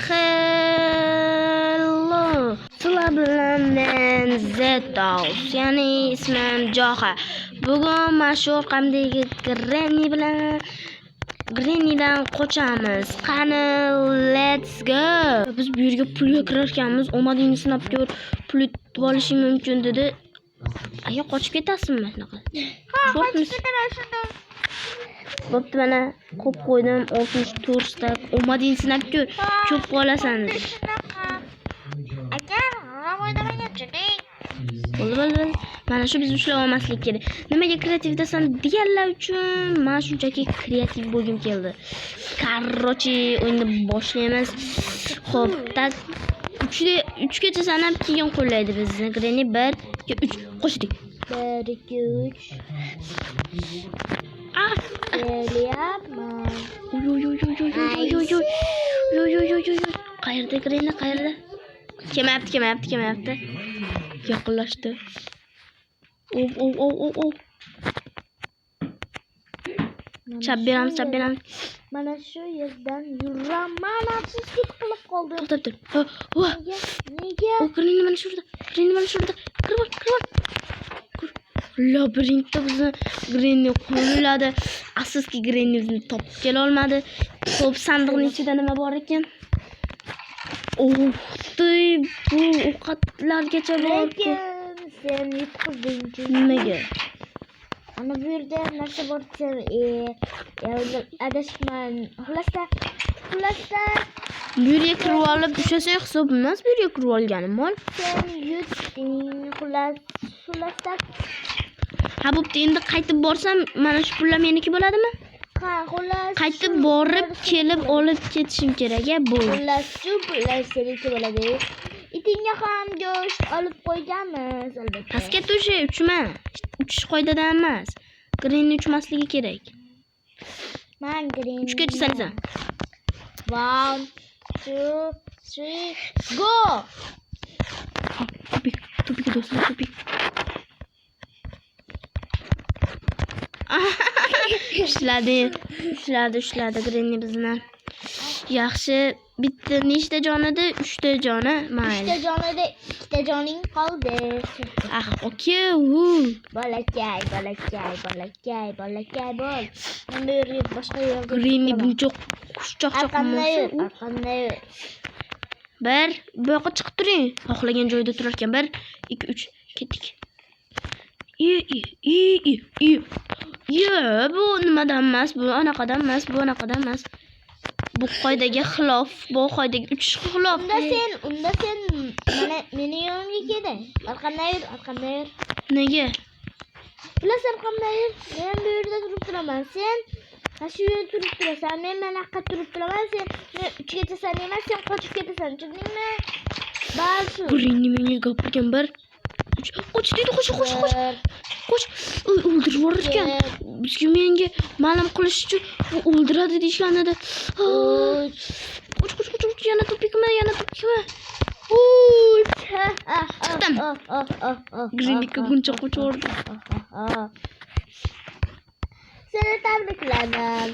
hello. Sizlar bilan men Zetox, ya'ni ismim Joha. Bugun mashhur qamdagi Grannydan qochamiz. Qani, let's go. Biz bu yerga pulga kirarkanmiz. Omadingni sinab ko'r, pul yutib olishing mumkin dedi. Aya qochib ketasizmi shunaqa? Ha, qochib ketaman shunda. Bo'pti, mana ko'p qo'ydim, 64 ta. Omadingni sinab ko'r, ko'p qolasan dedi. Aka, g'am o'ynamagan-chi. Bo'ldi. Mana shu biz ushlab olmaslik kerak. Nimaga kreativdasan deganlar uchun men shunchaki kreativ bo'lgim keldi. Korrochi, o'yinni boshlaymiz. Xo'p, tak 3 gacha sanab keyin qo'llaydi bizni. Granny 1 2 3 qo'shdik. 1 2 3. Kelyapman. Qayerda Granny, qayerda? Kelmayapti. Yaqinlashdi. Oh. Chap beramiz. Mana shu yerdan yuraman, afsuski qilib qoldim. To'xtab tur. Nega? Granny mana shurda. Kirib ol. Labirintda bizni Granny qo'lladi. Afsuski Granny bizni topib kela olmadi. Xo'p, sandiqning ichida nima bor ekan? Bu ovqatlargacha bor-ku. Sen yutqizding. Nimaga? Ana bu yerda narsa bor, sen adashman. Xulosda Bu yerga kirib olib ushlasak hisob emas, bu yerga kirib olganim mol. sen yutding. Xulosda Ha, bo'pti, endi qaytib borsam mana shu pullar meniki bo'ladimi? Xullas. Qaytib borib kelib olib ketishim kerak-a, bu. Xullas, shu pullar seniki bo'ladi. Itingga ham go'sht olib qo'yganmiz, albatta. Pastga uchma. Uchish qoidadan emas. Granny uchmasligi kerak. Men Granny 3 gacha salasan. 1 2 3 go. Tupik do'stlar, tupik. Ushladi Granny bizni. Yaxshi, bitta nechta jon edi? 3 ta joni. Mayli. 3 ta jon edi, 2 ta joning qoldi. Okey. Bolakay bol. Men bu yerga boshqa yo'lga. Granny buncha qushchoq Arqamda yur. Bir, bu yoqqa chiqib turing. Xohlagan joyda turar ekan. 1 2 3 ketdik. Bu nimadan emas, bu anaqadan emas. Bu qoidaga xilof, bu qoidaga 3 xilof. Unda sen mana meni yonimga kelding. Arqamda yur. Nega? Ular arqamda yur. Men bu yerda turib turaman. Sen shu yerda turib turasan. Men mana yoqqa turib turaman. Sen 3 ketasan emas, sen qochib ketasan. Tushundingmi? Balsu. Granny menga gapirgan 1 3 qoch deydi, qoch. O'ldirib yuborgan. Bizga menga ma'lum qilish uchun o'ldiradi deyishlanadi. Qoch. Yana tupikmi? Chiqdim. Grannyga buncha qo'chirdi. Seni tabriklayman.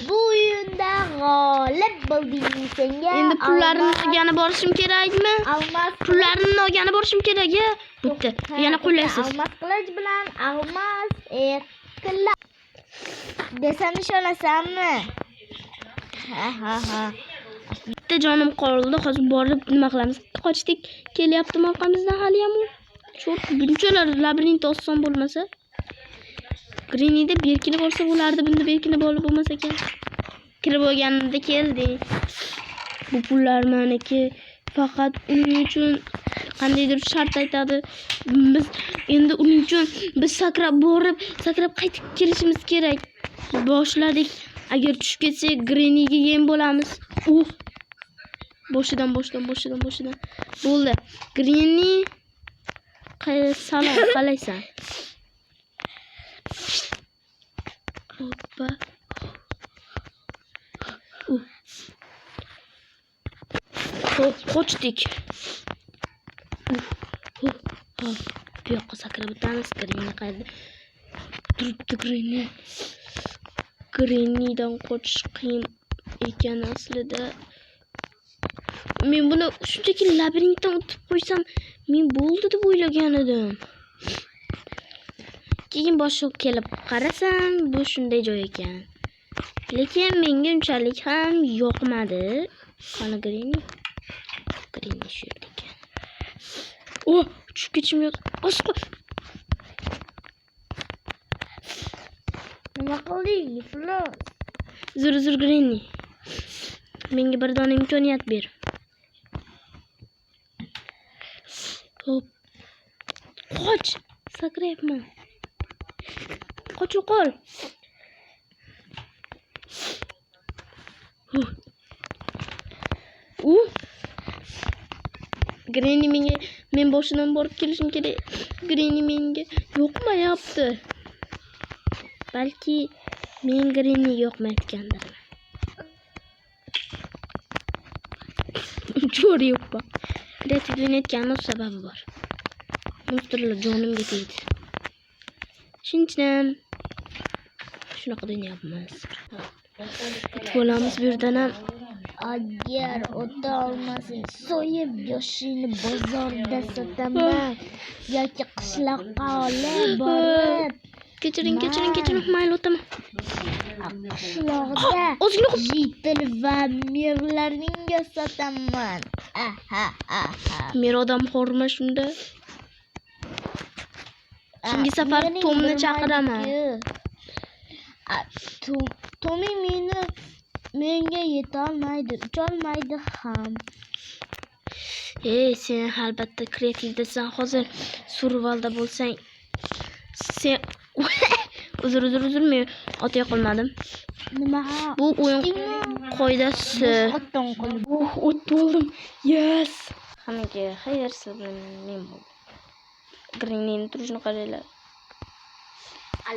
Bu o'yinda g'olib bo'lding. Senga Endi pullarimni olgani borishim kerakmi? Almas Pullarimni olgani borishim kerak-a? Bo'pti. Yana qo'llaysiz. Almas qilich bilan almas qilla. Desam ishonasanmi? Ha. Bitta jonim qoldi. Hozir borib nima qilamiz? Qochdik. Kelyapti orqamizdan hali ham. Cho'q, bunchalar labirint oson bo'lmasa. Grannyda berkinib olsa bo'lardi, bunda berkinib olib bo'lmas ekan. Kirib olganimda keldi. Bu pullar meniki. Faqat uning uchun qandaydir shart aytadi. Biz endi uning uchun biz sakrab qaytib kelishimiz kerak. Boshladik. Agar tushib ketsak, Grannyga yem bo'lamiz. Boshidan. Bo'ldi. Granny, salom, qalaysan? Hoppa. Qochdik. Bu yoqqa sakrab o'tamiz. Granny qayerda? Turibdi Granny. Grannydan qochish qiyin ekan aslida. Men buni shunchaki labirintdan o'tib qo'ysam, men bo'ldi deb o'ylagan edim. Keyin boshqa kelib qarasam, bu shunday joy ekan. Lekin menga unchalik ham yoqmadi. Qani Grini? Grini shu yerda ekan. Oh, tushib ketishim yo'q. Osqo. Nima qilding, iflos? Zur Grini. Menga bir dona imkoniyat ber. Hop. Qoch. Sakrayapman. Qoch yo'qol. Grini menga men boshidan borib kelishim kerak. Grini menga yoqmayapti. Balki men Grini yoqmayotgandir. Cho'ri yo'q bak. Kreativ o'ynayotganim sababi bor. Monsterlar jonimga tegdi. Shuning shunaqa o'ynayapmiz. Bo'lamiz bu yerdan ham. Agar o'ta olmasang, so'yib yoshingni bozorda sotaman yoki qishloqqa olib borib. Kechiring, mayli o'taman. Qishloqda ozgina jitil va merlarninga sotaman. Mer odam xorma shunda. Chunki safar Tomni chaqiraman. Tomi menga yetolmaydi, ucholmaydi ham. Sen albatta kreativdasan. Hozir survivalda bo'lsang, sen uzr men otay qolmadim. Nima? Bu o'yin qoidasi. O'tib oldim. Yes. Hammaga xayr, siz bilan men bo'ldim. Grinning turishini qaranglar.